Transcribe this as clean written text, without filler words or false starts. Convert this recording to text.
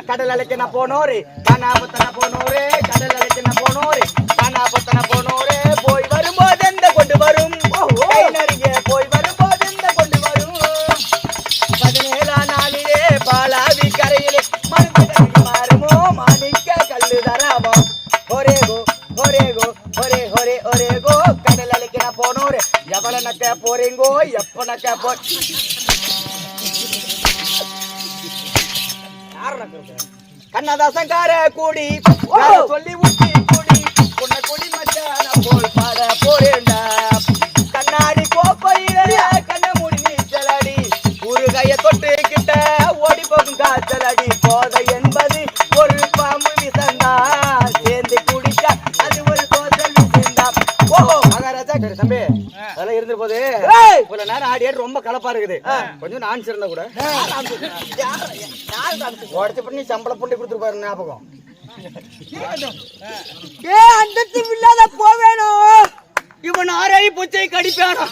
கடல் அலைக்கு நான் போனோரு காணாபத்தன போனோரு கடல் அலைக்கு நான் போனோரு காணாபத்தன போனோரு போய் வரும்போது எந்த கொண்டு வரும் நெருங்கிய போய் வரும்போது எந்த கொண்டு வரும் 17ஆம் நாளிலே பாலாவி கரையிலே மருந்து மாறுமோ மாணிக்க கல்லு தராமோ ஒரேகோ ஒரேகோ ஒரே ஒரே ஒரேகோ கடல் அலைக்கு நான் போனோரு எவ்வளவு நக்க போறீங்கோ எப்ப நக்க போ கண்ணதாசங்கார கூடி சொல்லி ஊட்டி கூடி உன்ன குடி மச்சான போல் பாட போறேண்டா கண்ணாடி கோப்பையில கண்ண மூடி நீச்சலடி ஒரு கைய தொட்டு கிட்ட ஓடி போகும் காய்ச்சலடி போதை என்பது ஒரு பாம்பு விசந்தா சேர்ந்து குடிச்சா அது ஒரு தோசல் விசந்தா ஓஹோ மகாராஜா தம்பி அதெல்லாம் இருந்த போது இவ்வளவு நேரம் ஆடி ஆடி ரொம்ப கலப்பா இருக்குது கொஞ்சம் நான் சிறந்த கூட உடச்சு பண்ணி சம்பளம் பண்ணி கொடுத்துருப்பாரு ஞாபகம் அந்த இல்லாத போவேணும் இவன் ஆரை பூச்சை கடிப்பானோ